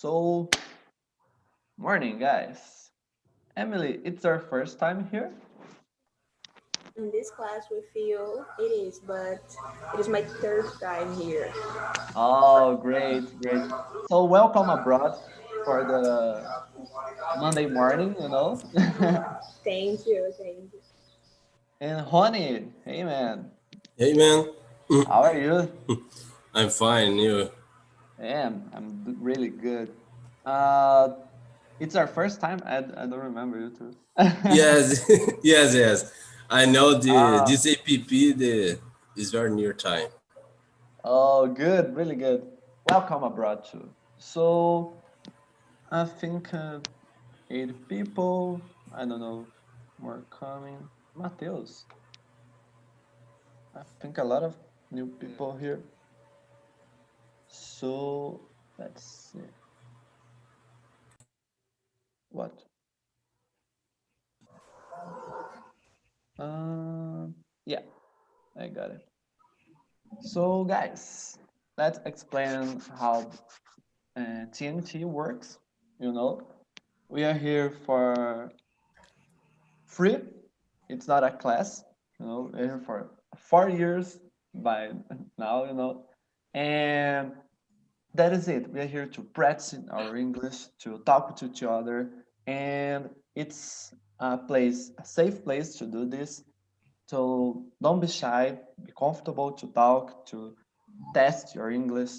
So, morning, guys. Emily, it's our first time here. In this class, we feel it is, but it is my third time here. Oh, great, great. So, welcome abroad for the Monday morning. Thank you, thank you. And Honey, hey man, Hey man, how are you? I'm fine. You? Really good. Uh, it's our first time. I don't remember you too. Yes, yes. I know the Ah, this app the is very near time. oh, good, really good. Welcome abroad too. So, I think 80 people. I don't know. More coming. Mateus. I think a lot of new people here. So let's see. What? Yeah, I got it. So guys, let's explain how TNT works. You know, we are here for free. It's not a class. We're here for 4 years by now. And that is it. We are here to practice our English, to talk to each other, and it's a safe place to do this. So don't be shy. Be comfortable to talk, to test your English.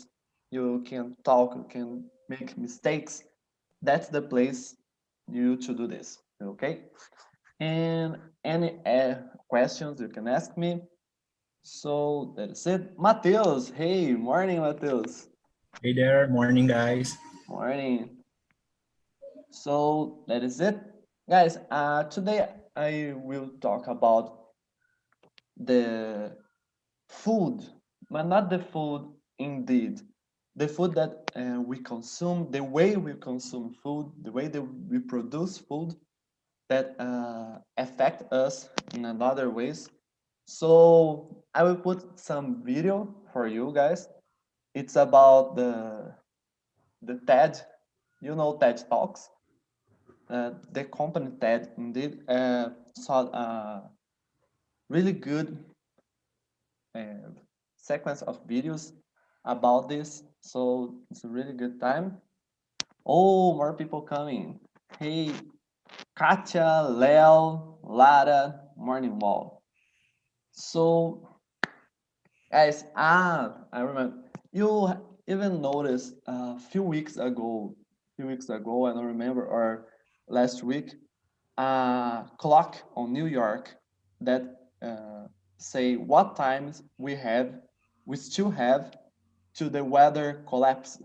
You can talk. You can make mistakes. That's the place you to do this. Okay. And any questions you can ask me. So that is it. Mateus, hey, morning, Mateus. Hey there, morning guys. Morning. So that is it, guys. Today I will talk about the food, but not the food indeed. The food that we consume, the way we consume food, the way that we produce food that affect us in another ways. So I will put some video for you guys. It's about the TED, TED Talks. The company TED indeed saw a really good uh, sequence of videos about this. So it's a really good time. Oh, more people coming. Hey, Katya, Leo, Lara, Morning Wall. So, guys, I remember you even noticed a few weeks ago, I don't remember, or last week, clock on New York that say what times we still have to the weather collapse.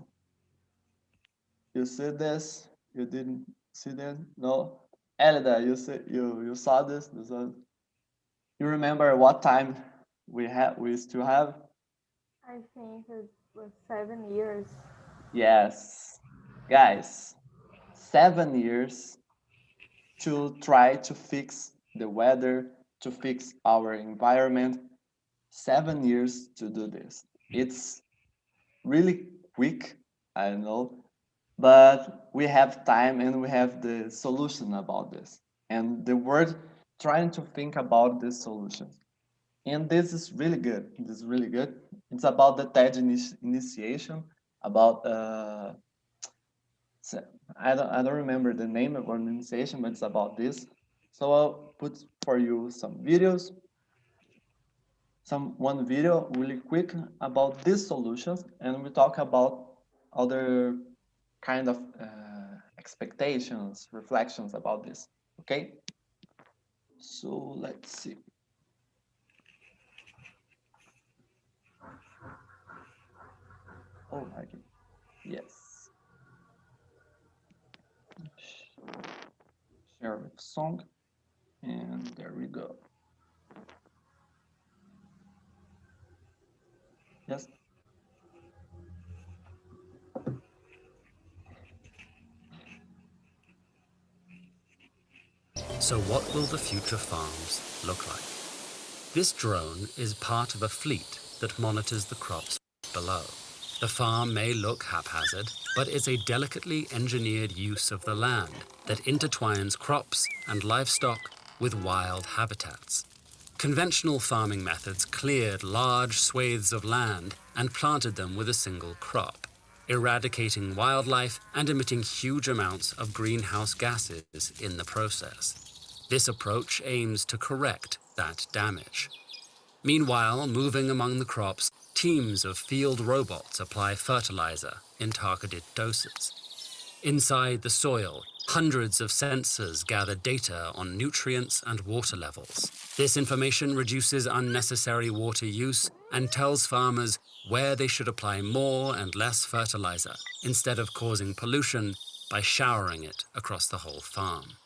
You see this? You didn't see that? No, Elida, you saw this? You remember what time we still have? I think it was 7 years. Yes, guys, 7 years to try to fix the weather, to fix our environment. 7 years to do this. It's really quick, I know, but we have time and we have the solution about this. And the world trying to think about this solution. And this is really good. This is really good. It's about the TED initiation, about I don't remember the name of organization, but it's about this. So I'll put for you some videos, one video really quick about these solutions, and we talk about other kind of expectations, reflections about this. Okay, so let's see. Oh, I can, yes, share with song, and there we go. Yes. So what will the future farms look like? This drone is part of a fleet that monitors the crops below. The farm may look haphazard, but it's a delicately engineered use of the land that intertwines crops and livestock with wild habitats. Conventional farming methods cleared large swathes of land and planted them with a single crop, eradicating wildlife and emitting huge amounts of greenhouse gases in the process. This approach aims to correct that damage. Meanwhile, moving among the crops, teams of field robots apply fertilizer in targeted doses. Inside the soil, hundreds of sensors gather data on nutrients and water levels. This information reduces unnecessary water use and tells farmers where they should apply more and less fertilizer, instead of causing pollution by showering it across the whole farm.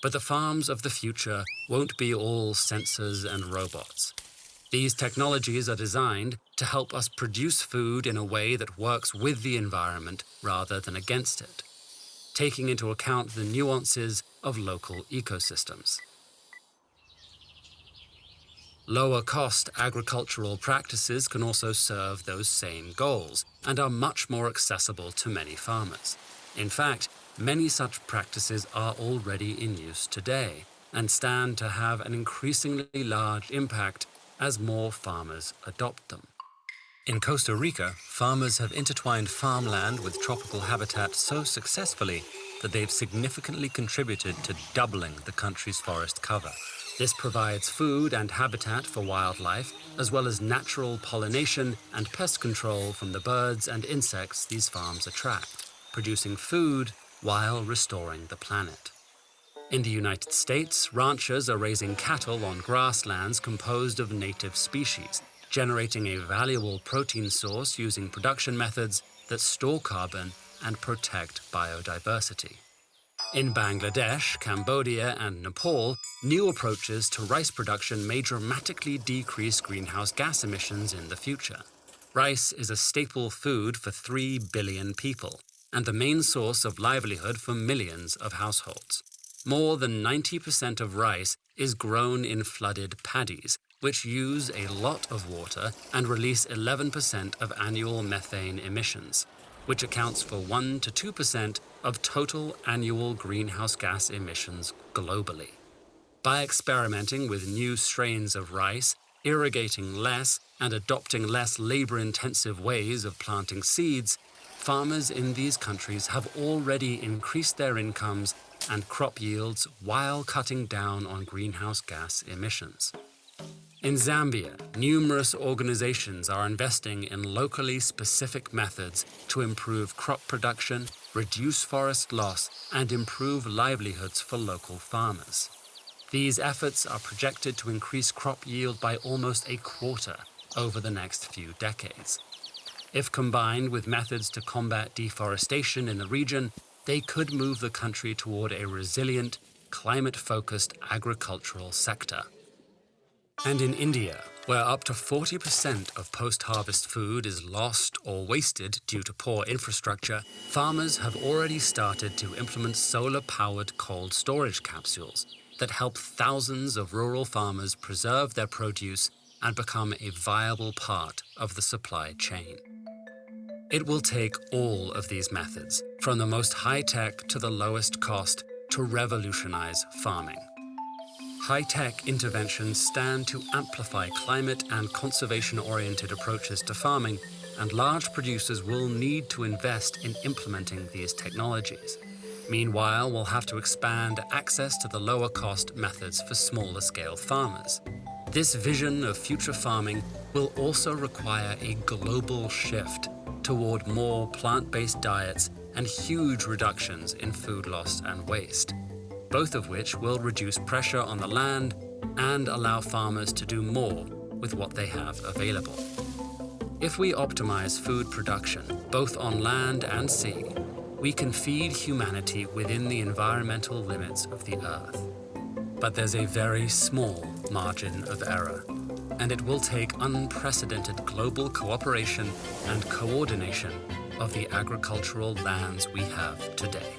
But the farms of the future won't be all sensors and robots. These technologies are designed to help us produce food in a way that works with the environment rather than against it, taking into account the nuances of local ecosystems. Lower-cost agricultural practices can also serve those same goals and are much more accessible to many farmers. In fact, many such practices are already in use today and stand to have an increasingly large impact as more farmers adopt them. In Costa Rica, farmers have intertwined farmland with tropical habitat so successfully that they've significantly contributed to doubling the country's forest cover. This provides food and habitat for wildlife, as well as natural pollination and pest control from the birds and insects these farms attract, producing food while restoring the planet. In the United States, ranchers are raising cattle on grasslands composed of native species, generating a valuable protein source using production methods that store carbon and protect biodiversity. In Bangladesh, Cambodia, and Nepal, new approaches to rice production may dramatically decrease greenhouse gas emissions in the future. Rice is a staple food for 3 billion people, and the main source of livelihood for millions of households. More than 90% of rice is grown in flooded paddies, which use a lot of water and release 11% of annual methane emissions, which accounts for 1 to 2% of total annual greenhouse gas emissions globally. By experimenting with new strains of rice, irrigating less, and adopting less labor-intensive ways of planting seeds, farmers in these countries have already increased their incomes and crop yields while cutting down on greenhouse gas emissions. In Zambia, numerous organizations are investing in locally specific methods to improve crop production, reduce forest loss, and improve livelihoods for local farmers. These efforts are projected to increase crop yield by almost a quarter over the next few decades. If combined with methods to combat deforestation in the region, they could move the country toward a resilient, climate-focused agricultural sector. And in India, where up to 40% of post-harvest food is lost or wasted due to poor infrastructure, farmers have already started to implement solar-powered cold storage capsules that help thousands of rural farmers preserve their produce and become a viable part of the supply chain. It will take all of these methods, from the most high-tech to the lowest cost, to revolutionize farming. High-tech interventions stand to amplify climate and conservation-oriented approaches to farming, and large producers will need to invest in implementing these technologies. Meanwhile, we'll have to expand access to the lower-cost methods for smaller-scale farmers. This vision of future farming will also require a global shift toward more plant-based diets and huge reductions in food loss and waste, both of which will reduce pressure on the land and allow farmers to do more with what they have available. If we optimize food production, both on land and sea, we can feed humanity within the environmental limits of the Earth. But there's a very small margin of error, and it will take unprecedented global cooperation and coordination of the agricultural lands we have today.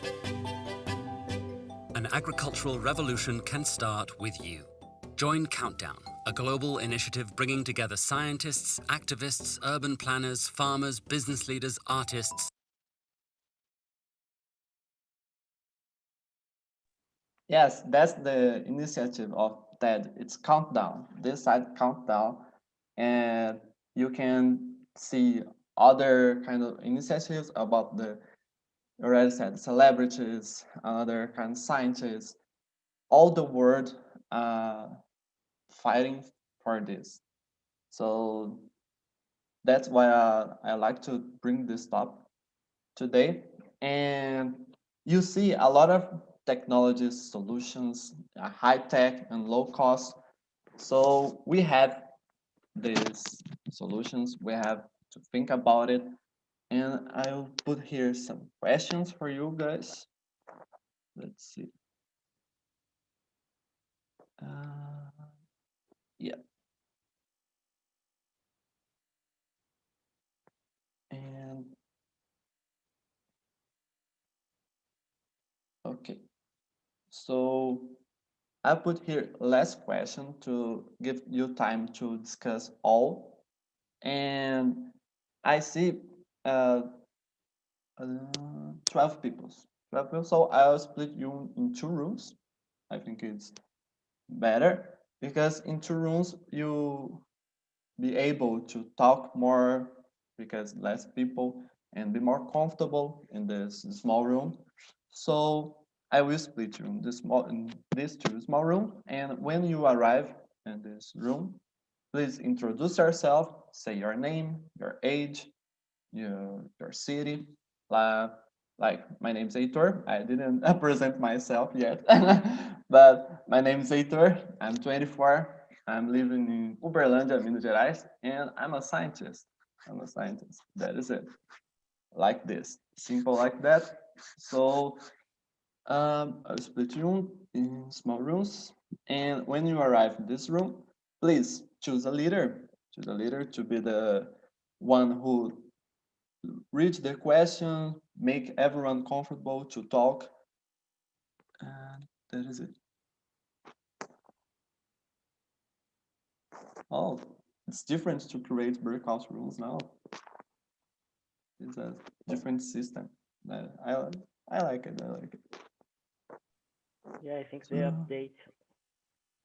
An agricultural revolution can start with you. Join Countdown a global initiative bringing together scientists, activists, urban planners, farmers, business leaders, artists. Yes, that's the initiative of TED. It's countdown. This side countdown, and you can see other kind of initiatives about the you already said celebrities, other kind of scientists, all the world fighting for this. So that's why I like to bring this up today. And you see a lot of technologies, solutions, high tech and low cost. So we have these solutions, we have to think about it. And I'll put here some questions for you guys. Let's see. Uh, yeah. And okay. So I put here last question to give you time to discuss all. And I see uh, 12 people. 12 people. So I'll split you in two rooms. I think it's better because in two rooms you be able to talk more because less people and be more comfortable in this small room. So I will split you in these two small room. And when you arrive in this room, please introduce yourself, say your name, your age, your city. Uh, like my name's Heitor. I didn't present myself yet, but my name's Heitor. I'm 24. I'm living in Uberlândia, Minas Gerais, and I'm a scientist. I'm a scientist. That is it. Like this, simple like that. So I'll split you in small rooms, and when you arrive in this room, please choose a leader. Choose a leader to be the one who read the question, make everyone comfortable to talk, and that is it. Oh, it's different to create breakout rooms now. It's a different system. I like it. I like it. Yeah, I think they So, update.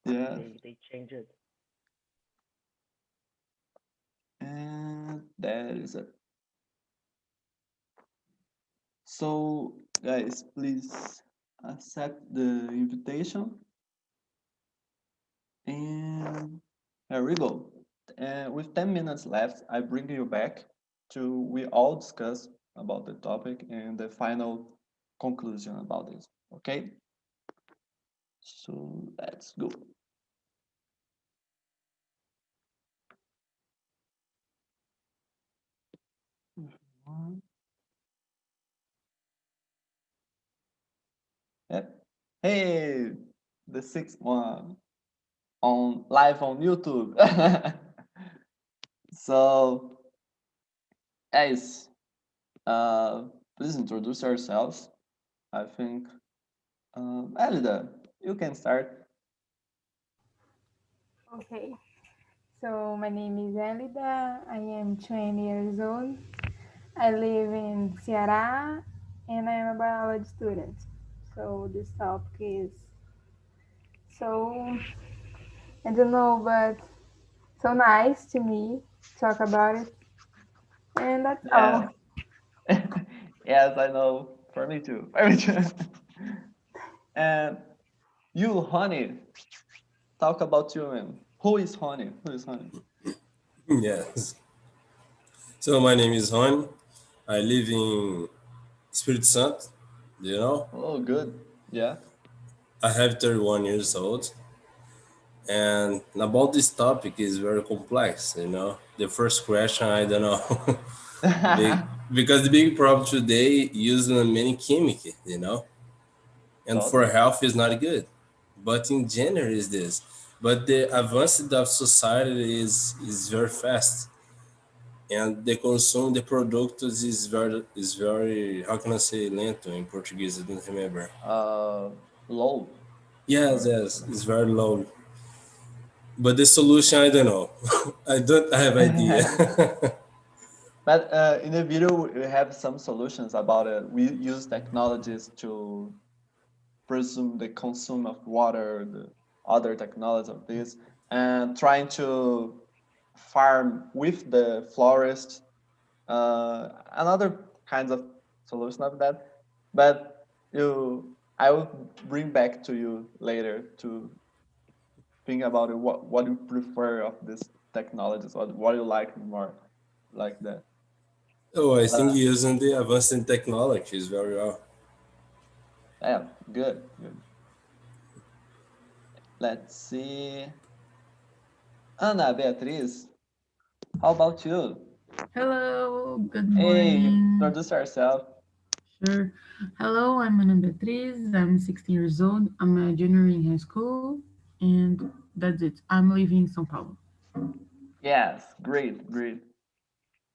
yeah, They change it. and that is it. So, guys, please accept the invitation, and here we go. With 10 minutes left, I bring you back to we all discuss about the topic and the final conclusion about this. Okay? So let's go. Yep. Hey, the sixth one on live on YouTube. So, guys, uh, please introduce yourselves. I think, Elida, you can start. Okay. So my name is Elida. I am 20 years old. I live in Ceará and I am a biology student. So this topic is so, I don't know, but so nice to me talk about it. And that's Yeah. all. Yes, I know. For me too. For me too. And you, Honey, talk about you, man. Who is Honey? Who is Honey? Yes. So my name is Johny. I live in Espírito Santo. You know, Oh, good. Yeah. I have 31 years old, and about this topic is very complex. You know, the first question I don't know, big because the big problem today using many chemical. You know, and for Totally. health is not good, but in general is this. But the advance of society is very fast, and the consume the products is very how can I say lento in Portuguese? I don't remember. Uh, Low Yes, or yes, it's very low. but the solution I don't know. I don't have idea. But in the video, we have some solutions about it. We use technologies to presume the consume of water, the other technology of this, and trying to farm with the forest, another kinds of solution of that. But I will bring back to you later to think about it, what you prefer of this technologies, what you like more, like that. Oh, I think Uh, using the advanced in technology is very well. yeah, good, good. Let's see. Ana Beatriz, how about you? Hello, good Hey, morning. introduce yourself. Sure. Hello, I'm Ana Beatriz. I'm 16 years old. I'm a junior in high school, and that's it. I'm living in São Paulo. Yes, great, great.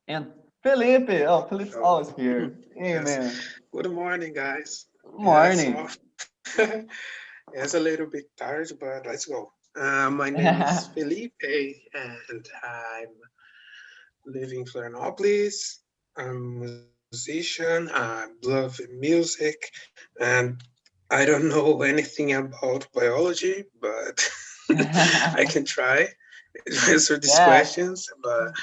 And Felipe, oh, Felipe's So, always here. Hey, yes. man. Good morning, guys. Yeah, so Morning. it's a little bit tired, but let's go. My name is Felipe, and I'm living in Florianopolis. I'm a musician. I love music, and I don't know anything about biology, but I can try to answer these Yeah. questions. But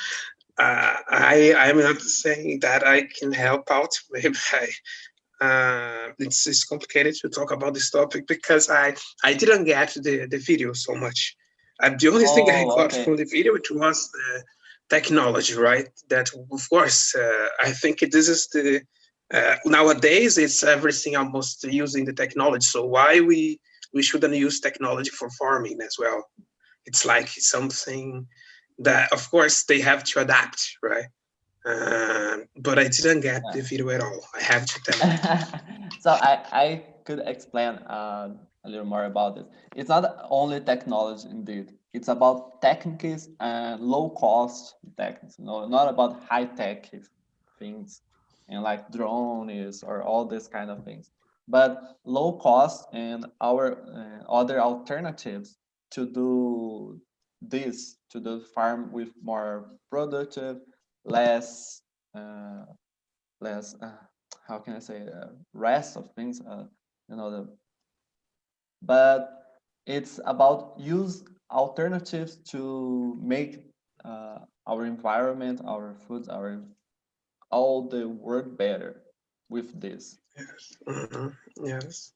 I'm not saying that I can help out. Maybe it's complicated to talk about this topic because I didn't get the video so much. The only thing I Oh, got okay. from the video it was the technology, right? That of course I think this is the nowadays it's everything almost using the technology. So why we shouldn't use technology for farming as well? It's like something that of course they have to adapt, right? But I didn't get the Yeah. video at all. I have to tell you. So I could explain a little more about it. It's not only technology, indeed. It's about techniques and low cost techniques. No, not about high tech things and like drones or all this kind of things, but low cost and our other alternatives to do this, to do farm with more productive, less. Uh, less how can I say, rest of things, but it's about use alternatives to make our environment, our foods, our all the world better with this. Yes. Yes.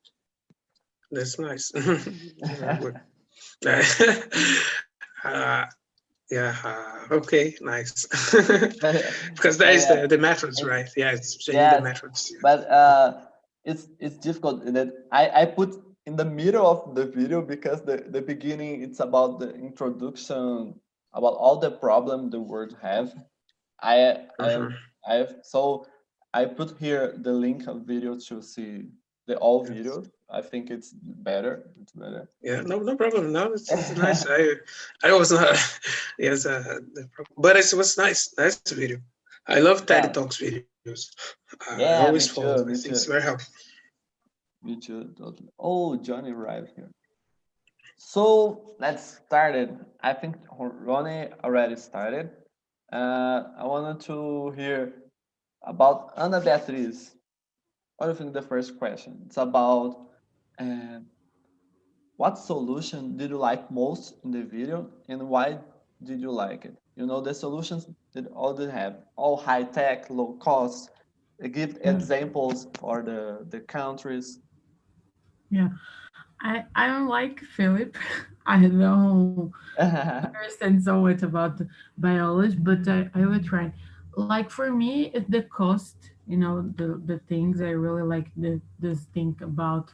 That's nice. Very good. uh, yeah. Okay. Nice. but, Because that is yeah, the methods, it, right? Yeah. It's changing the yes, methods. but it's difficult that I put in the middle of the video because the beginning it's about the introduction, about all the problem the world have. I Yeah. I I've so I put here the link of video to see the all Yes. video. I think it's better. It's better. Yeah. No. No problem. No. It's nice. I was not. Yes. But it was nice. Nice video. I love TED Yeah, Talks videos. I always yeah, follow. me I think too, it's me very too, helpful. me too. Totally. Oh, Johnny arrived here. So let's start it. I think Ronnie already started. I wanted to hear about Ana Beatriz. What do you think the first question? It's about uh, what solution did you like most in the video and why did you like it? You know, the solutions that all they have, all high tech, low cost. Give Yeah, examples for the countries. yeah. I don't like Philip. I don't understand so much about biology, but I will try. Like for me, it's the cost. The things I really like. This thing about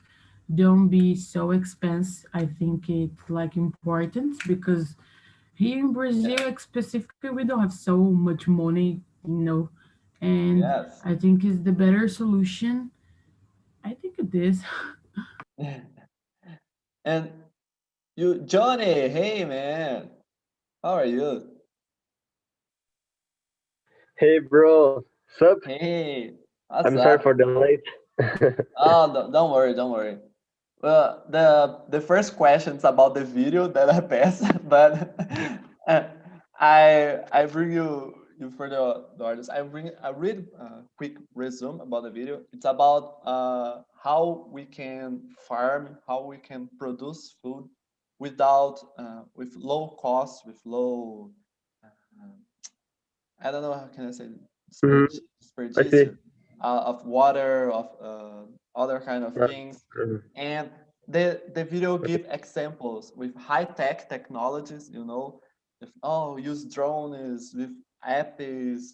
don't be so expensive. I think it's like important because here in Yeah. Brazil, specifically, we don't have so much money. And Yes. I think it's the better solution. I think it is. And you, Johnny, hey man, how are you? Hey, bro. Sup? Hey, what's I'm sorry up? for the late. Oh, don't worry, don't worry. Well, the first question's about the video that I passed, but uh, I bring you for the artist. I read a quick resume about the video. It's about how we can farm, how we can produce food without with low cost, with low uh, I don't know how can I say Mhm. I desperdício see. of water, of other kind of Right. things, Mhm. and the video give examples with high tech technologies. If use drones with apps,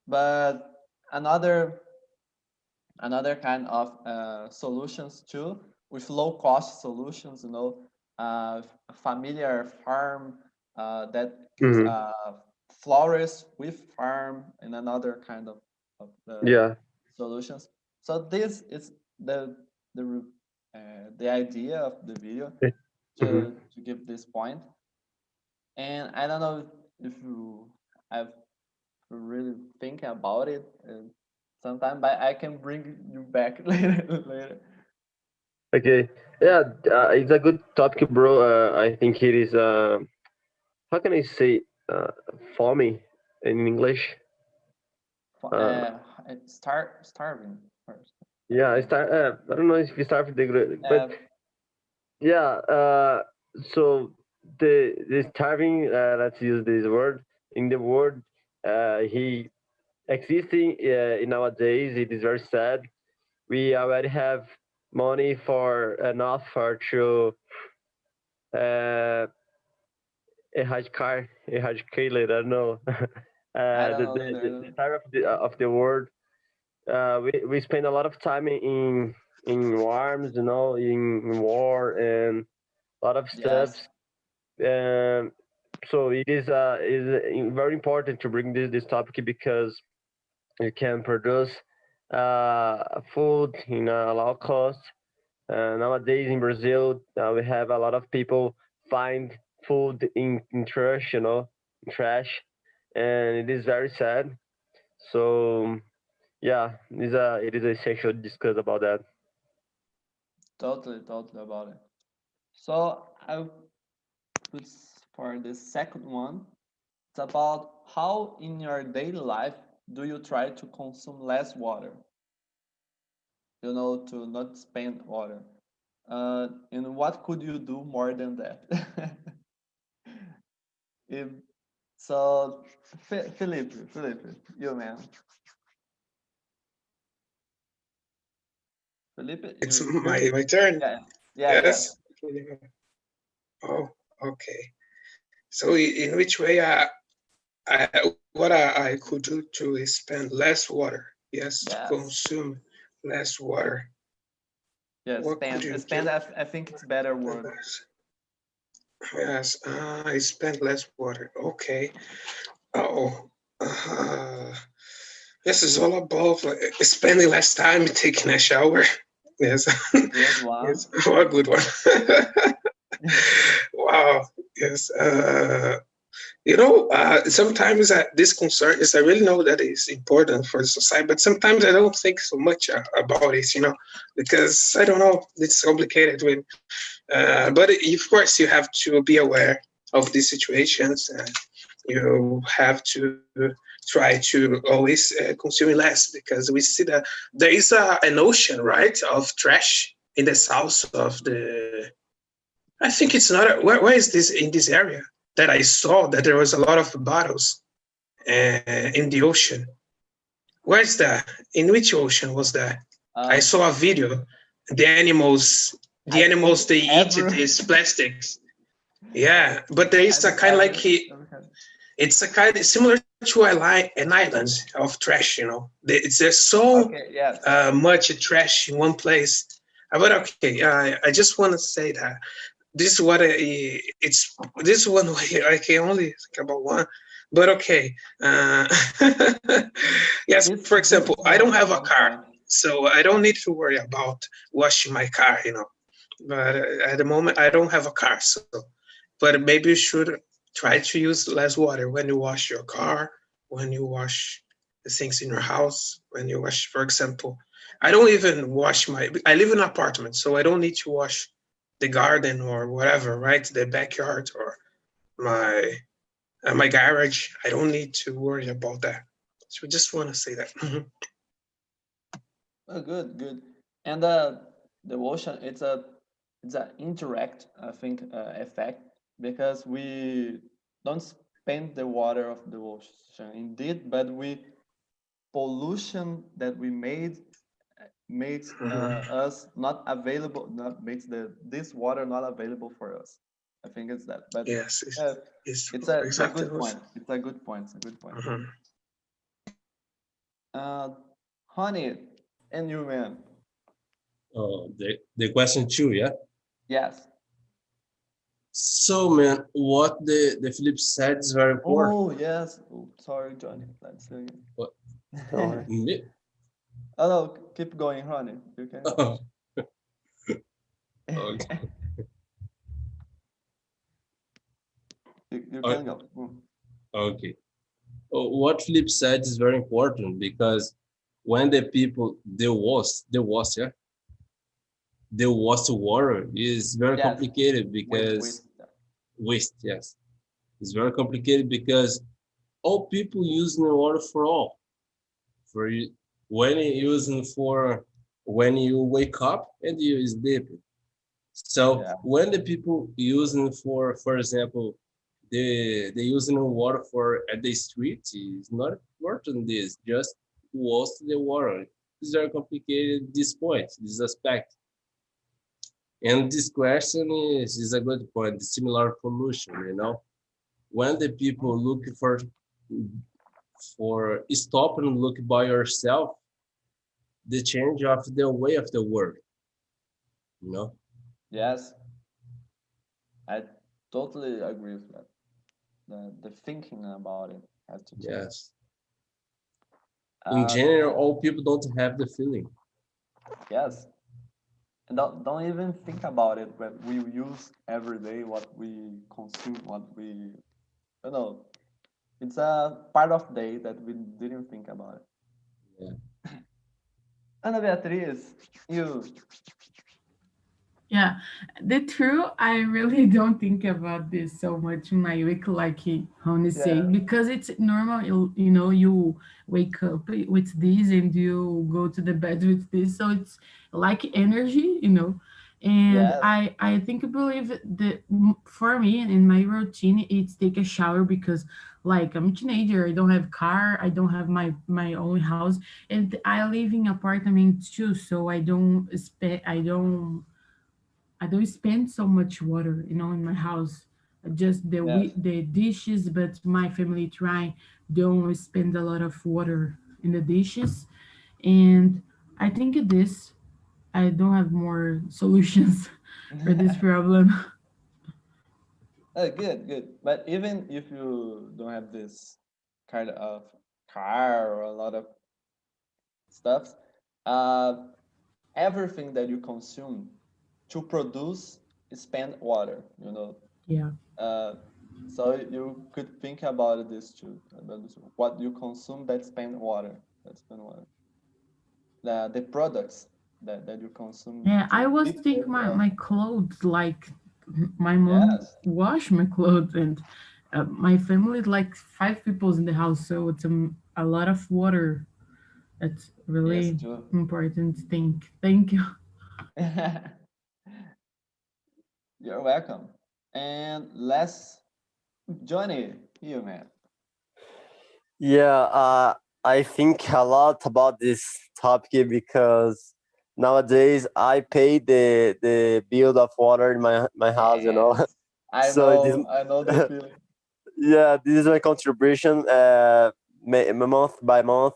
but another another kind of solutions too with low cost solutions. A familiar farm that use Mhm. flowers with farm and another kind of Yeah. solutions. So this is the the idea of the video Mhm. to give this point. And I don't know if you have to really think about it sometime, but I can bring you back later. Okay. Yeah, it's a good topic, bro. I think it is. How can I say? Farming in English. Uh, Starving first. yeah, I Uh, start. I don't know if you start with the, but uh, yeah. So the starving. Let's use this word in the word. He existing nowadays. It is very sad. We already have money for enough for to uh, eradicate. I don't know. I don't The, know the either. the time of the world. We spend a lot of time in wars, in war and a lot of stuff. Yes, Um, so it is very important to bring this topic because you can produce food in a low cost. Nowadays in Brazil, we have a lot of people find food in trash, in trash, and it is very sad. So yeah, it is essential to discuss about that. totally about it. So I put for the second one. It's about how in your daily life do you try to consume less water, to not spend water. And what could you do more than that? if, so, Felipe, you man. Felipe, It's you, my turn. yeah, yeah. Yes. Oh, okay. So in which way I could do to spend less water? Yes, to Yes, consume less water. yes, What could you spend, do? I think it's better word. Yes, I spend less water. Okay. Oh, uh, this is all about spending less time taking a shower. Yes, Good one. yes, oh, a good one. Wow. Yes. Sometimes this concern is, I really know that it's important for the society, but sometimes I don't think so much about it, because I don't know, it's complicated. But of course, you have to be aware of these situations, and you have to try to always consume less, because we see that there is an ocean, right, of trash in the south of the. I think it's not. Where is this in this area that I saw that there was a lot of bottles in the ocean? Where's that? In which ocean was that? I Um, saw a video. The animals, the I think animals, they eat these plastics. Yeah, but there is a kind of like it's a kind of similar to an island of trash. It's there's so okay, yes. much trash in one place. But okay, I just want to say that this is what it's this one way I can only think about one. But okay, yes. For This example, is I don't have a one car, point. so I don't need to worry about washing my car. But at the moment, I don't have a car, but maybe you should try to use less water when you wash your car, when you wash the things in your house, when you wash, for example. I don't even wash I live in an apartment, so I don't need to wash the garden or whatever, right? The backyard or my my garage. I don't need to worry about that. So I just want to say that. Oh, good, good. And the ocean, it's a indirect, I think, effect because we don't spend the water of the ocean, indeed, but we pollution that we made makes Mhm. us not available, not makes the this water not available for us. I think it's that, but Yes, uh, it's it's a exactly good those. point. It's a good point. It's a good point. Mhm. Uh, Honey, and you, man. Oh, the question two, yeah. Yes. So, man, what the Philip said is very important. Oh, yes. Oh, sorry, Johnny. Let's see What? Don't worry. again. Me? Oh, no, keep going, Honey. You can go. Oh, okay. You Oh, can go. Mm. okay. What Philip said is very important because when the people yeah, the waste water is very Yes. complicated Wait. because waste, yes, it's very complicated because all people using the water for all for you when you using for when you wake up and you sleep. So Yeah. when the people using for example, the using water for at the street is not important. This just waste the water. It's very complicated. This point, this aspect, and this question is a good point. Similar pollution, when the people look for stop and look by yourself, the change of the way of the world, you know. Yes. I totally agree with that. The thinking about it has to change. Yes. In general, And all people don't have the feeling. yes, and don't even think about it when we use every day what we consume, what we, you know, it's a part of day that we didn't think about it. Yeah. Ana Beatriz, you, Yeah, the truth, I really don't think about this so much in my week, like Honey yeah, said, because it's normal. You know, you wake up with this and you go to the bed with this, so it's like energy, you know. And yes, I think I believe that for me in my routine, it's take a shower because like I'm a teenager, I don't have car, I don't have my own house, and I live in apartment too, so I don't spend so much water, in my house. Just yes. the dishes, but my family try don't spend a lot of water in the dishes, and I think this I don't have more solutions for this problem. Oh, good, good. But even if you don't have this kind of car or a lot of stuff, uh, everything that you consume to produce spend water, you know. Yeah. Uh, so you could think about this too, about this, what you consume that spend water, that spend water. The products that you consume Yeah, I to was keep think it my well. clothes like my mom Yes, wash my clothes, and my family is like five people in the house, so it's a lot of water. It's yes, really too. important thing. Thank you. You're welcome. And last, Johnny, you man. Yeah, I think a lot about this topic because nowadays I pay the bill of water in my house. Yes, So it is. I know the feeling. Yeah, this is my contribution, month by month.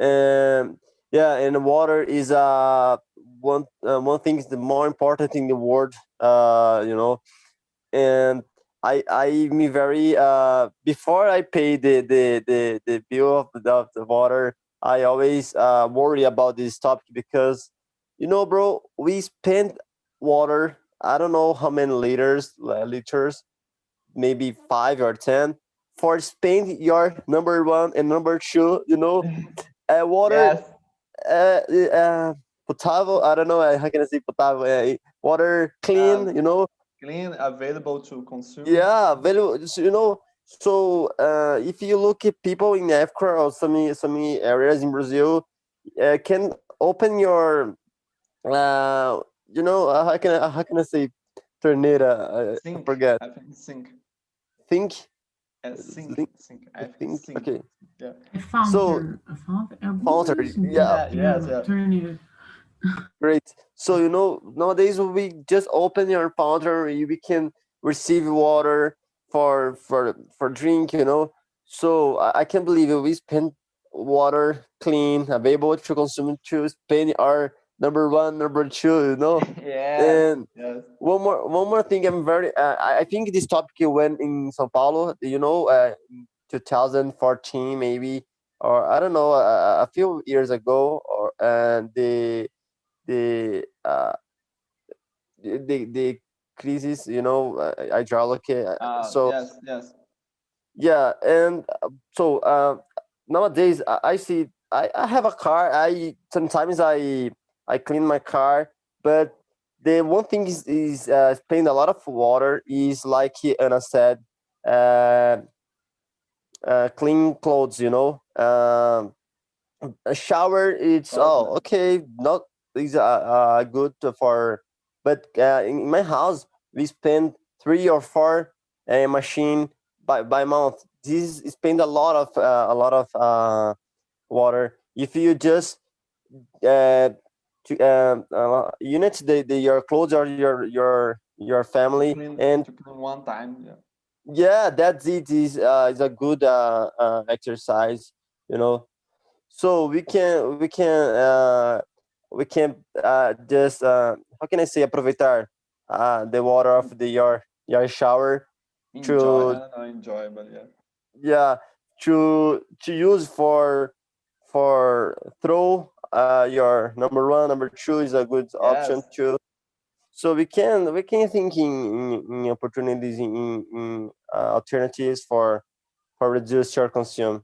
Yeah, and water is one thing is the more important in the world. And I me very before I pay the bill of the water, I always worry about this topic because bro, we spend water, I don't know how many liters, maybe 5 or 10, for spend your number one and number two, water Yes, uh, uh, potable. I don't know how can I say potable. Water uh, clean, you know. clean, available to consume. Yeah, very. So, you know, so if you look at people in Africa or some areas in Brazil, can open your you know, how can I say tornado? I Sink, forget. I think sink. Think, Sink, sink. I think think. sink. Okay, Yeah. so A fountain, alguma fountain. coisa assim. Yeah, Yes, Yeah, yeah. torneira. great. So you know, nowadays we just open your fountain, we can receive water for drink. You know, so I can't believe it. We spend water clean, available to consume to spend our number one, number two. You know, Yes, and yes. one more thing. I'm very. I think this topic went in São Paulo. You know, in 2014 maybe, or I don't know, a few years ago, or and the the crisis, you know, hydraulic. So Yes, yes. yeah, and nowadays I see I have a car. I sometimes I clean my car, but the one thing is spend a lot of water is like Anna said, uh, clean clothes. You know, a shower it's Totally. okay, not these are good for, but in my house we spend 3 or 4 machine by month. This spend a lot of water. If you just unit the your clothes or your family, and To clean one time. Yeah. yeah, that's it is a good exercise, you know. So we can just how can I say aproveitar the water of your shower Enjoy. I to, don't know, enjoy, but yeah. yeah, to use for throw your number one, number two is a good option Yes, too. So we can think in opportunities in alternatives for reduce your consume.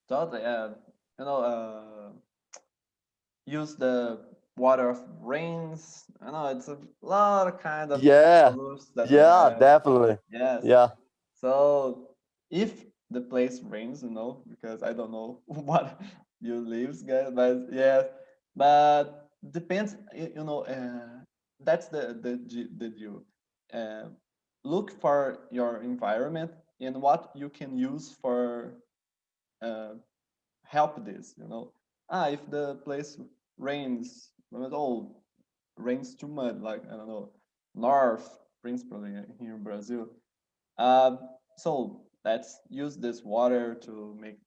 totally. Yeah. You know, use the water of rains. I know it's a lot of kind of Yeah, solutions that we yeah, have. definitely. Yes. Yeah. So if the place rains, because I don't know what you lives, guys, but yes, but depends. That's the deal. Uh, Look for your environment and what you can use for uh, help this. If the place rains, rains too much, like I don't know, north, principally here in Brazil. Um, so let's use this water to make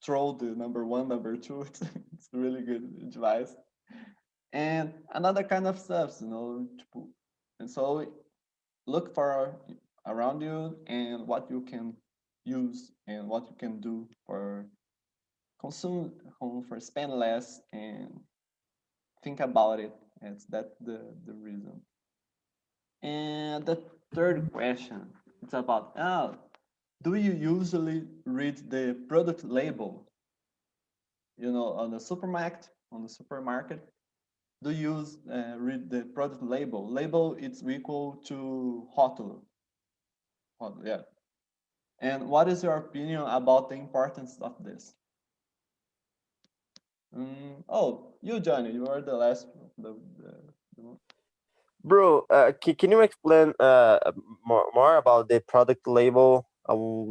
throw the number one, number two. It's really good advice. And another kind of stuff, and so look for around you and what you can use and what you can do for consume for spend less and think about it. It's that the reason. And the third question, it's about do you usually read the product label? On the supermarket, do you read the product label? Label it's equal to rótulo. Rótulo, yeah. And what is your opinion about the importance of this? Oh, you, Johnny, you are the last. The Bro, can you explain more about the product label?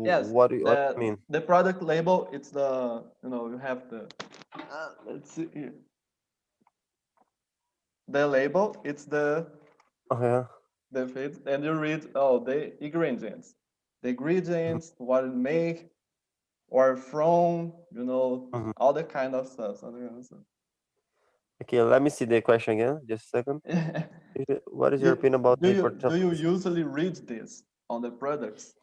Yes, What do you mean? the product label. It's you have the. Let's see here. The label. It's Oh yeah. the fit, and you read the Mhm, ingredients, what it make, or from, mhm. all the kind of stuff. All the kind of stuff. Okay, let me see the question again. Just a second. What is your you opinion about do the you do you importance? usually read this on the products?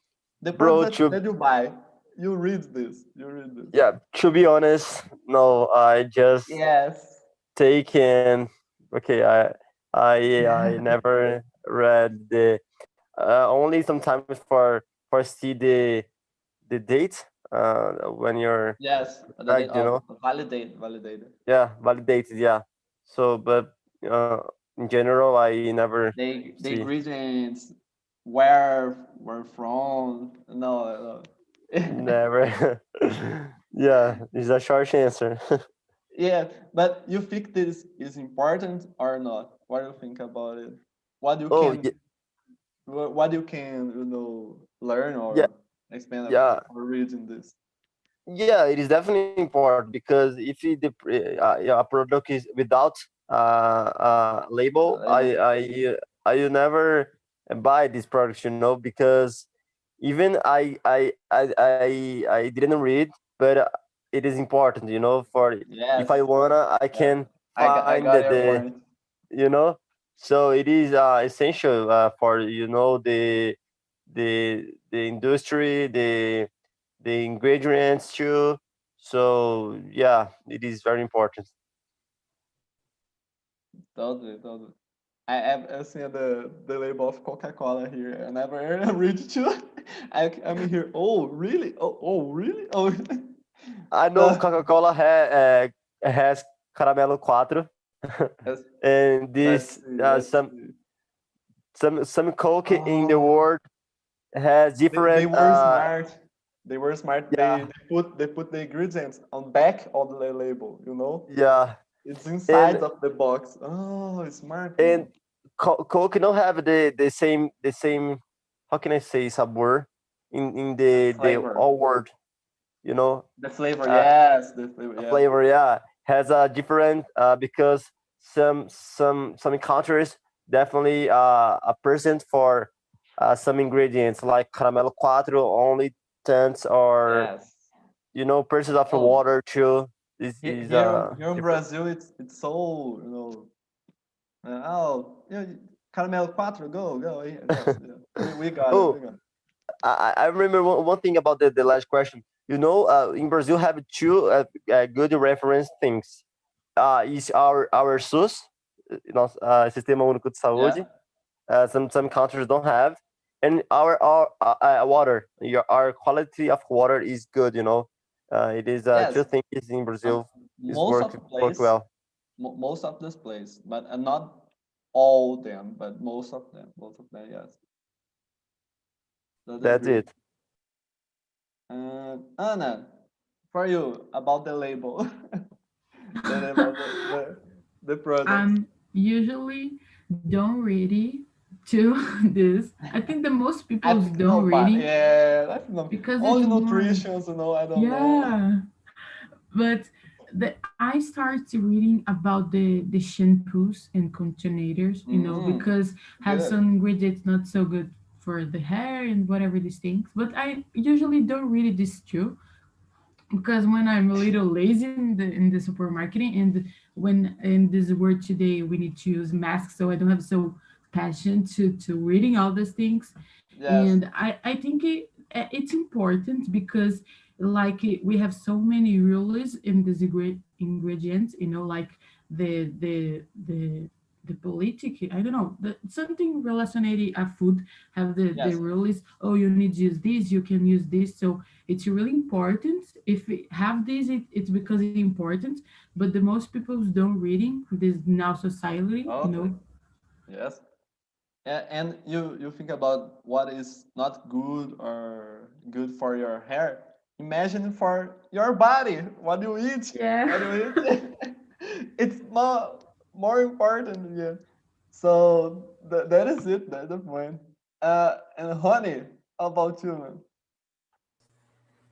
The Bro, product that you buy, you read this. You read this. yeah, to be honest, no, I just Yes. taken. Okay, I never read the only sometimes for see the date when you're Yes. The date correct, you of know. validate, validated. Yeah, validated. Yeah. So, but in general, I never The see. ingredients, where from? No, no. Never. Yeah, is a short answer. Yeah, but you think this is important or not? What do you think about it? What you Oh, can, what you can, learn yeah, or expand yeah, or read in this? yeah. It is definitely important because if yeah, a product is without label, Label. I will never buy this product. Because even I didn't read, but it is important. For if I Yes. wanna, I Yeah. can I find got your point. you know so it is essential for the industry, the ingredients too. So yeah, it is very important. Totally, totally. I've seen the label of Coca-Cola here. I never read it too. I'm here. Oh, really? Oh, really? Oh, I know so Coca-Cola has Caramelo 4, let's and let's this see. Let's see. some Coke in the Oh, world has they different were smart. They were smart. yeah, They put the ingredients on back of the label. yeah, It's and inside of the box. Oh, it's smart, and man. Coke don't have the same, how can I say, sabor in The the flavor. all world, you know The flavor. uh, Yes, the flavor. Yes. flavor, yeah, has a different because some countries definitely a percent for some ingredients like caramelo cuatro only tenths, or Yes. percent of the Oh, water too. This is here in different. Brazil, it's so oh, caramel quatro, go, yes, yeah. We got it, we Oh, got it. I remember one thing about the last question. In Brazil have two good reference things. Is our SUS, Sistema Único de Yeah. Saúde. Some countries don't have, and our water, our quality of water is good. It is two Yes. things in Um, Brazil is most of the work place, well. most of this place, but not all them, but most of them, yes. That is That's great. it. Anna, for you about the label, the label, the products. Usually don't read it to this. I think the most I people think don't read nobody. it Yeah, that's not because it's only more. nutrition. I don't know. Yeah, but I started reading about the shampoos and containers, Mm, because have good. some ingredients not so good for the hair and whatever these things. But I usually don't read this too, because when I'm a little lazy in the supermarket, and when in this word today we need to use masks, so I don't have so passion to reading all these things. Yes. And I think it's important because like we have so many rules in these ingredients, like the politic, I don't know, something related a food have the Yes. rule is, oh, you need to use this, you can use this. So it's really important. If we have this, it's because it's important. But the most people don't reading this now society, Okay. Yes. And you think about what is not good or good for your hair. Imagine for your body. What do you eat? Yeah. What do you eat? It's more important. Yeah. So that is it. That's the point. And honey, how about you, man?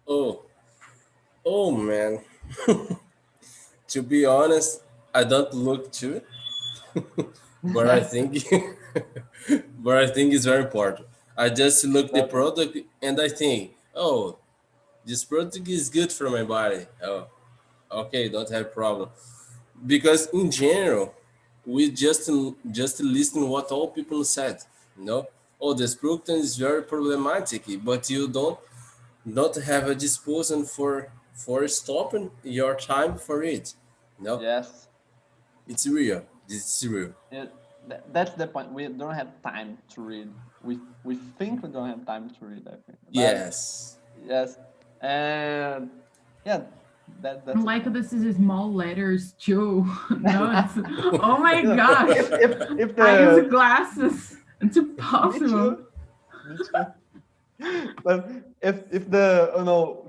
Oh, oh man. To be honest, I don't look to it, but I think, but I think it's very important. I just look the Totally. product and I think, oh, this product is good for my body. Oh, okay, don't have problem. Because in general, we just listen what all people said. You know, oh, this product is very problematic, but you don't not have a disposal for stopping your time for it. No, Yes. it's real. This is real. That's the point. We don't have time to read. We think we don't have time to read. I think, but Yes. yes, and yeah. That's And a like point. this is small letters too. No, it's oh my You know, gosh. if I use the glasses. It's me too, impossible. me too. But if the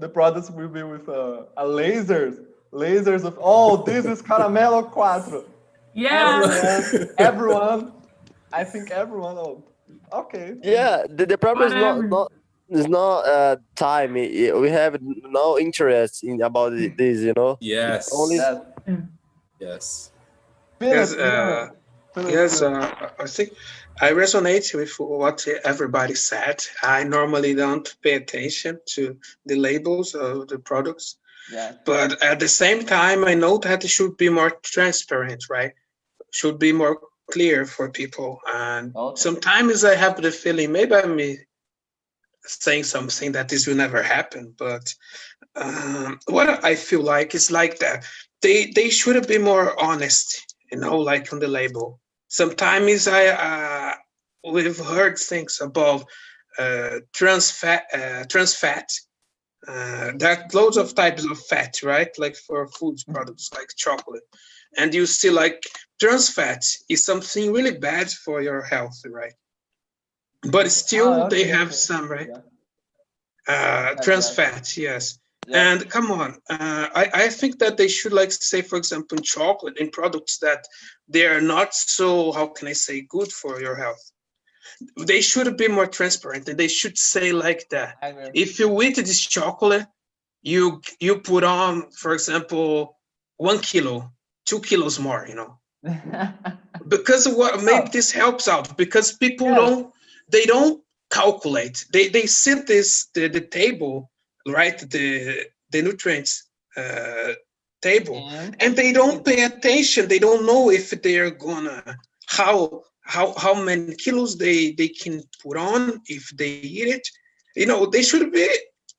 the products will be with a lasers of this is caramelo quattro. Yeah. Everyone, I think everyone. Oh, okay. Yeah, the problem is not Whatever. not is not time. We have no interest in about this. It's only Yes. Yes, Yeah. Yes. Yes, Philip, yes. Philip. I think I resonate with what everybody said. I normally don't pay attention to the labels of the products, Yes, but at the same time, I know that it should be more transparent, right? Should be more clear for people. And also. sometimes I have the feeling maybe I'm saying something that this will never happen, but what I feel like is like that they should be more honest, like on the label. Sometimes we've heard things about trans fat. There are loads of types of fat, right? Like for food products like chocolate, and you see like trans fat is something really bad for your health, right? But still they Okay, have okay. some, right? Yeah, Trans yes, fat, yes. yes. And come on, I think that they should like say, for example, in chocolate, in products that they are not so, how can I say, good for your health. They should be more transparent, and they should say like that. I agree. If you eat this chocolate, you put on, for example, 1 kilo, 2 kilos more, because what maybe Oh, this helps out because people yes. don't calculate. They see the table, right? The nutrients table, And and they don't pay attention. They don't know if they're gonna how many kilos they can put on if they eat it. They should be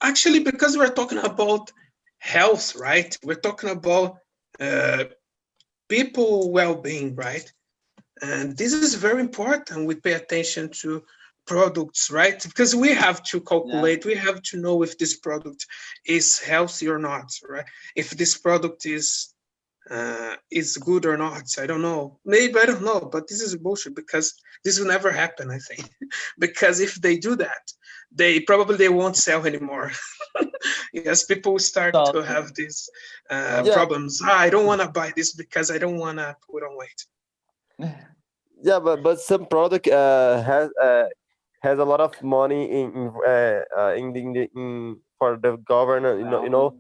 actually, because we're talking about health, right? We're talking about uh, people well-being, right? And this is very important. We pay attention to products, right? Because we have to yeah, calculate, we have to know if this product is healthy or not, right? If this product is good or not. I don't know. Maybe I don't know, but this is bullshit because this will never happen, I think. Because if they do that, they won't sell anymore. Yes, people will start to totally, have these totally. yeah, problems. I don't want to buy this because I don't want to put on weight. yeah, but some product has a lot of money for the government. Example.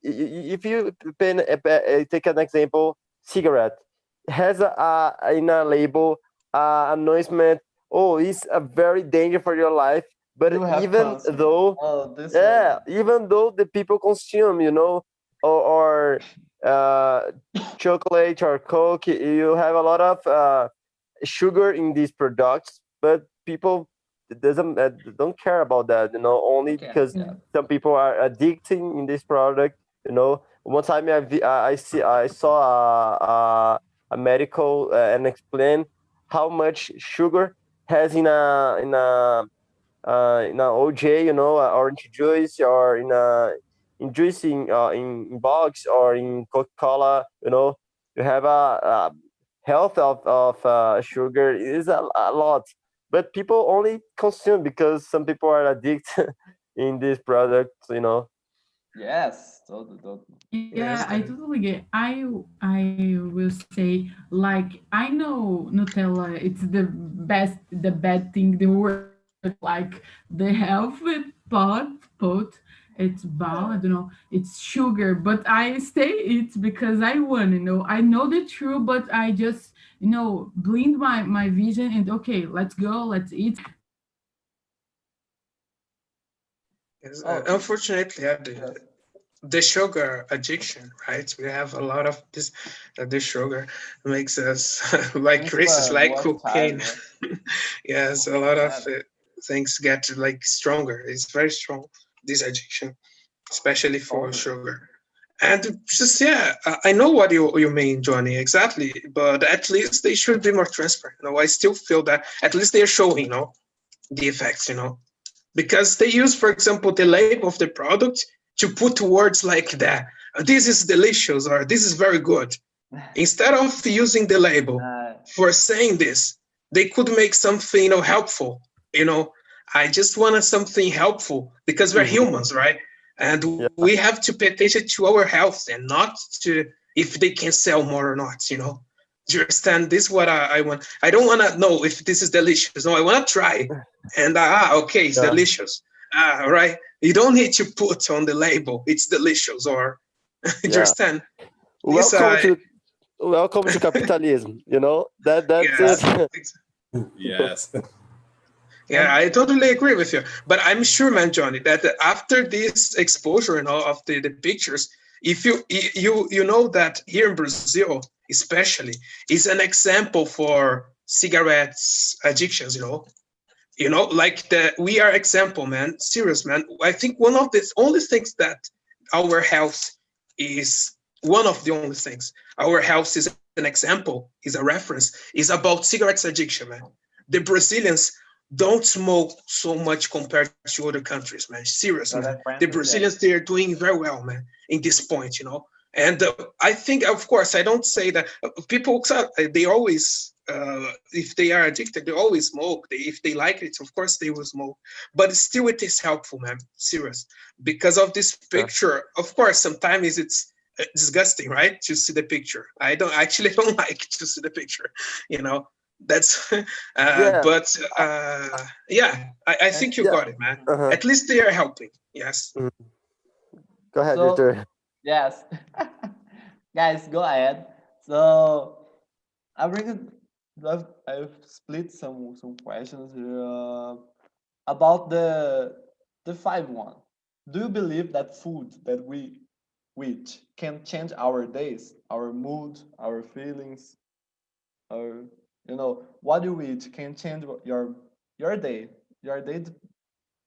If you take an example, cigarette has in a label announcement. Oh, it's a very danger for your life. You But have even cancer. though, Oh, this one. yeah, even though the people consume, or chocolate or coke, you have a lot of sugar in these products, but people doesn't don't care about that, only Okay. because Yeah. some people are addicting in this product. One time I saw a medical and explain how much sugar has in a OJ, orange juice, or in juice in box or in Coca-Cola. You have a health of sugar is a lot, but people only consume because some people are addicted in this product. Yes. Totally, totally. Yeah, Yes, I totally get. I will say, like, I know Nutella. It's the best, the bad thing, the worst. Like the health with pot. It's ball. I don't know. It's sugar, but I stay it because I want. I know the truth, but I just blind my vision and okay, let's go, let's eat. yes. Oh, Unfortunately, yes. the sugar addiction, right? We have a lot of this. The sugar makes us like People races, are like work tired. cocaine. Yes, a lot of Yeah. things get like stronger. It's very strong, this addiction, especially for Totally. sugar. And just, yeah, I know what you mean, Johnny, exactly. But at least they should be more transparent. I still feel that at least they're showing, the effects, because they use, for example, the label of the product to put words like that. this is delicious or this is very good. Instead of using the label uh, for saying this, they could make something, helpful. You know, I just wanted something helpful because we're Mhm. humans, right? And we Yeah, have to pay attention to our health and not to if they can sell more or not. Do you understand? This is what I want. I don't want to know if this is delicious. No, I want to try. And okay, it's yeah, delicious. Right. You don't need to put on the label, it's delicious, or do you yeah. understand? This, Welcome to welcome to capitalism. That's it. yes. Yes. Yeah, and I totally agree with you. But I'm sure, man, Johnny, that after this exposure and all of the pictures, if you know that here in Brazil, especially, is an example for cigarettes addictions. Like we are example, man. Serious, man. I think one of the only things that our health is one of the only things our health is an example, is a reference, is about cigarettes addiction, man. The Brazilians don't smoke so much compared to other countries, man. Serious, man. other The countries, Brazilians, yes. they are doing very well, man, in this point. And I think, of course, I don't say that people, they always, if they are addicted, they always smoke. If they like it, of course, they will smoke. But still, it is helpful, man. Serious. Because of this Yeah, picture, of course, sometimes it's disgusting, right? To see the picture. I don't actually don't like to see the picture, you know. That's, yeah, but yeah, I And think you yeah. got it, man. Uh-huh. At least they are helping. Yes. Mhm. Go ahead, so Victor. yes, guys, go ahead. So I bring I've split some questions here about the five one. Do you believe that food that we eat can change our days, our mood, our feelings, or what you eat can change your day. Your day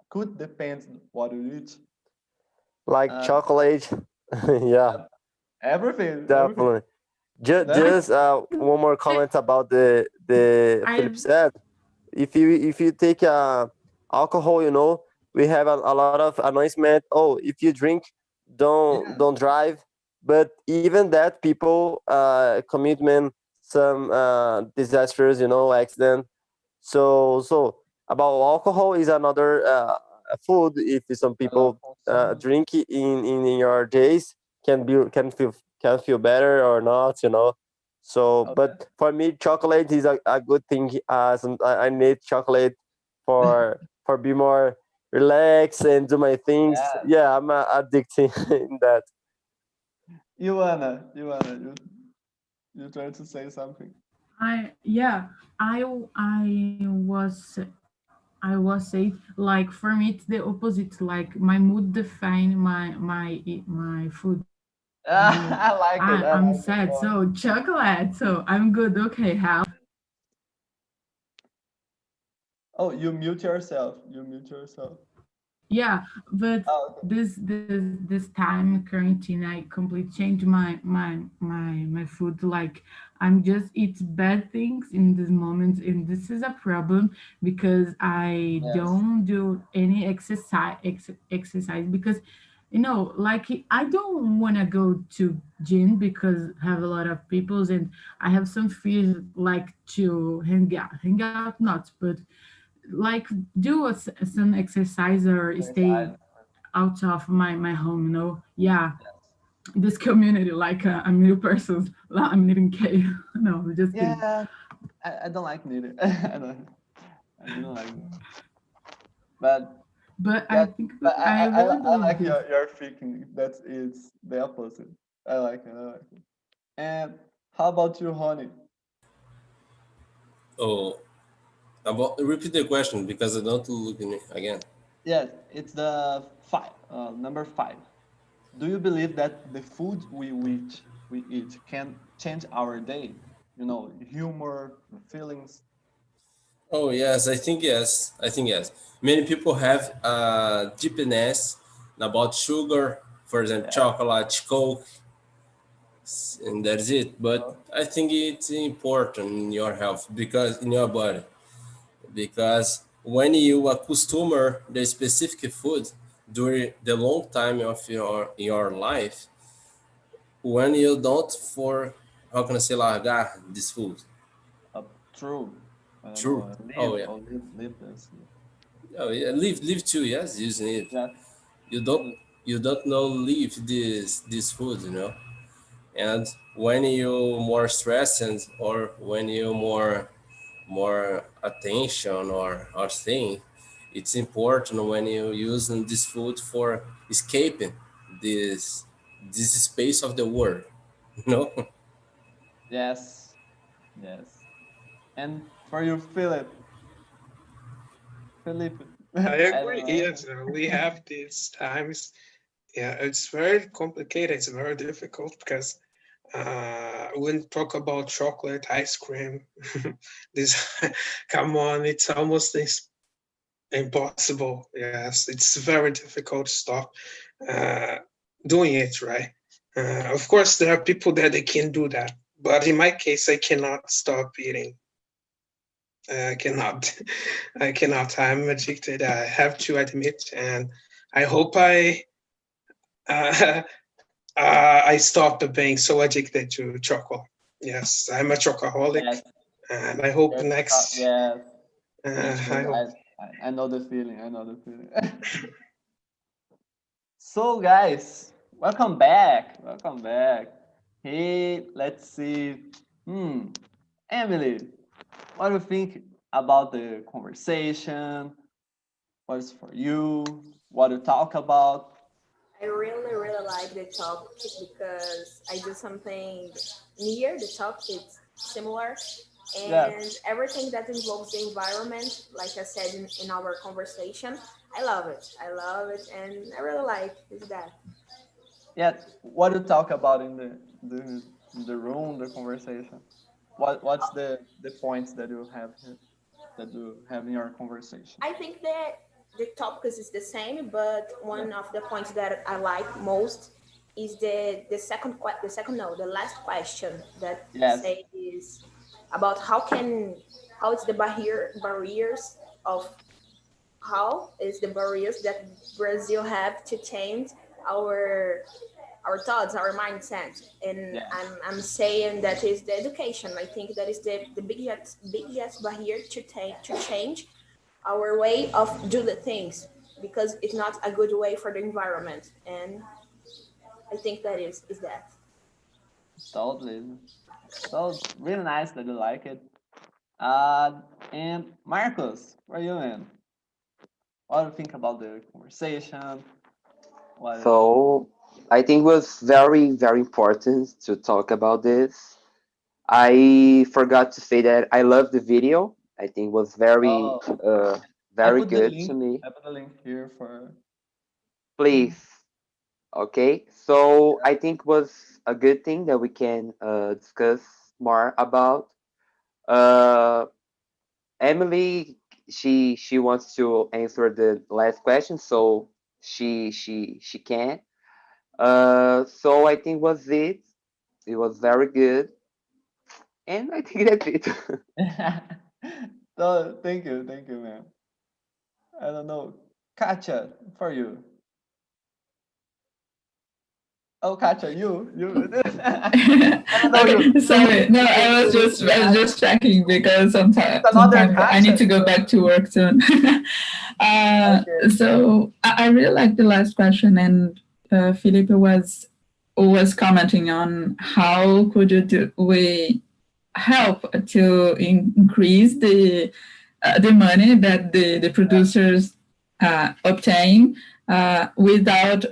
could depend what you eat. Like Uh, chocolate. Yeah, everything. definitely. Just, That, I just one more I comment about the I Philip said. If you take alcohol, we have a lot of announcement. Oh, if you drink, don't yeah, don't drive. But even that, people commitment some disasters, accident. So about alcohol is another food. If some people drink it in your days, can feel better or not. So, okay. but for me, chocolate is a good thing. I need chocolate for be more relaxed and do my things. Yeah, Yeah, I'm addicted in that. you trying to say something? I yeah, I was say like for me it's the opposite. Like my mood define my food. I like it. I I'm like it sad, more. so chocolate. So I'm good. Okay, how? Oh, you mute yourself. You mute yourself. Yeah, but Oh, okay. this time quarantine, I completely changed my food. Like I'm just eat bad things in this moment, and this is a problem because I Yes. don't do any exercise because like I don't want to go to gym because have a lot of peoples and I have some fears like to hang out not, but like do some exercise or stay Exercise. out of my home. Yeah, this community like I'm new person. I'm needing K. No, just kidding. Yeah, I don't like neither. I didn't like it. But But I yeah, think but I really I believe like this. your thinking. That's it's the opposite. I like it. I like it. And how about you, Honey? Oh, about repeat the question because I don't look in it again. Yes, it's the five. Number five. Do you believe that the food we eat can change our day? Humor, feelings. Oh yes, I think yes. I think yes. Many people have deepness about sugar, for example, Yeah. chocolate, Coke, and that's it. But No? I think it's important in your health because in your body because when you accustom the specific food during the long time of your life, when you don't for, how can I say, largar this food. True. I don't True. know. Oh Live yeah. or live this. Oh yeah. Live too. Yes, using it. Yeah. You don't you don't know leave this food. And when you more stressed or when you more attention or thing, it's important when you using this food for escaping this space of the world. you know Yes. Yes. And for you, Felipe, I I agree. don't Yes, know. we have these times. Yeah, it's very complicated. It's very difficult because when talk about chocolate, ice cream, this, come on, it's almost impossible. Yes, it's very difficult to stop uh, doing it, right? Of course, there are people that they can do that, but in my case, I cannot stop eating. I cannot. I cannot. I'm addicted. I have to admit, and I hope uh, I stopped being so addicted to chocolate. Yes, I'm a chocoholic, Yes. and I hope Yes. next. Yes. Me I too. hope. I know the feeling. I know the feeling. So, guys, welcome back. Welcome back. Hey, let's see. Hmm. Emily, what do you think about the conversation? What is for you? What to talk about? I really, really like the topic because I do something near the topic. It's similar, Yeah. and everything that involves the environment, like I said in our conversation, I love it. I love it, and I really like is that. Yeah. What to talk about in the room, the conversation? What's the points that you have here, that you have in your conversation? I think that the topic is the same, but Yeah. one of the points that I like most is the last question that Yes. says about how it's the barriers of how is the barriers that Brazil have to change our our thoughts, our mindset. And Yes. I'm saying that is the education. I think that is the biggest barrier to change our way of do the things because it's not a good way for the environment. And I think that is that. Totally. So really nice that you like it. And Marcos, where you in? What do you think about the conversation? What? So I think it was very, very important to talk about this. I forgot to say that I love the video. I think it was Oh, I very put the good to link. me. I put the link here for. Please, okay. So I think it was a good thing that we can discuss more about. Uh, Emily, she wants to answer the last question, so she can. So I think was it. It was very good, and I think that's it. So thank you, man. I don't know, Katja, for you. Oh, Katja, you. I don't know you. Okay, sorry. No, I was just checking because It's sometimes another I need Katja. to go back to work soon. Okay. So I really like the last question, and Felipe was commenting on how could we help to increase the money that the producers obtain without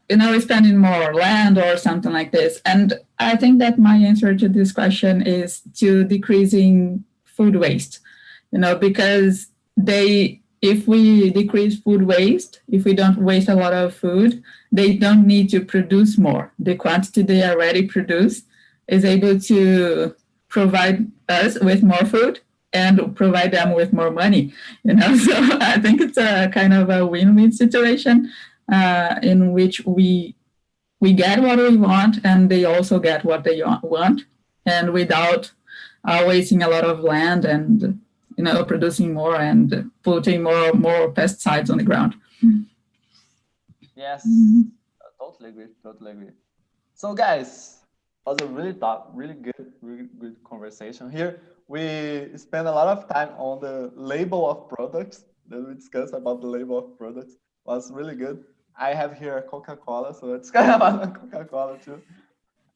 spending more spending more land or something like this. And I think that my answer to this question is to decreasing food waste, because if we decrease food waste, if we don't waste a lot of food, they don't need to produce more. The quantity they already produce is able to provide us with more food and provide them with more money. So I think it's a kind of a win-win situation in which we get what we want and they also get what they want, and without wasting a lot of land and producing more and putting more pesticides on the ground. Yes, I totally agree. Totally agree. So guys, was a really good conversation here. We spent a lot of time on the label of products that we discussed about the label of products. Was really good. I have here Coca-Cola, so it's kind of about Coca-Cola too.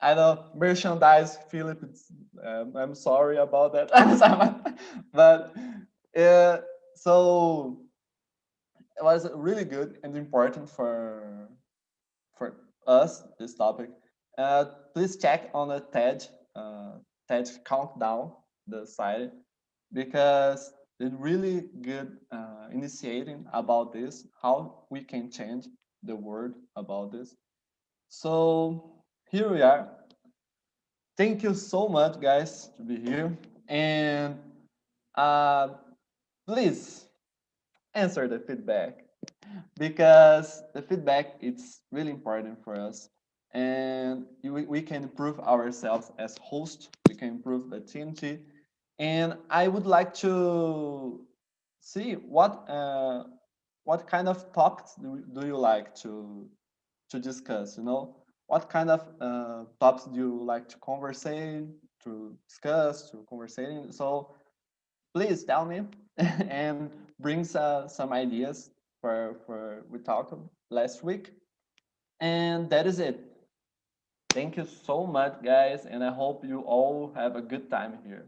I know merchandise, Philip. I'm sorry about that, but so it was really good and important for us this topic. Please check on the TED countdown the site because it's really good initiating about this how we can change the world about this. So here we are. Thank you so much, guys, to be here. And uh, please answer the feedback because the feedback is really important for us. And we can improve ourselves as host. We can improve the TNT. And I would like to see what kind of topics do you like to discuss, you know, what kind of topics do you like to conversate, to discuss, to conversate. So please tell me and bring some ideas for we talked last week. And that is it. Thank you so much, guys, and I hope you all have a good time here.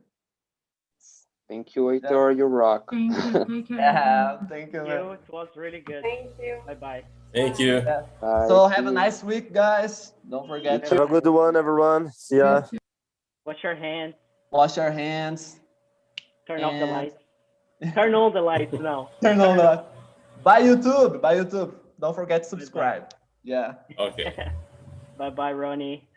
Thank you, Heitor. You rock. Thank you. Take care. Yeah, thank you, man. It was really good. Thank you. Bye bye. Thank you. Yeah. Bye. So See have a you. nice week, guys. Don't forget Have a to good one, everyone. See ya. Wash your hands. wash your hands Turn off the and lights. Turn on the lights now. turn on the light. Bye YouTube. Bye YouTube. Don't forget to subscribe. Yeah. Okay. Bye bye, Ronnie.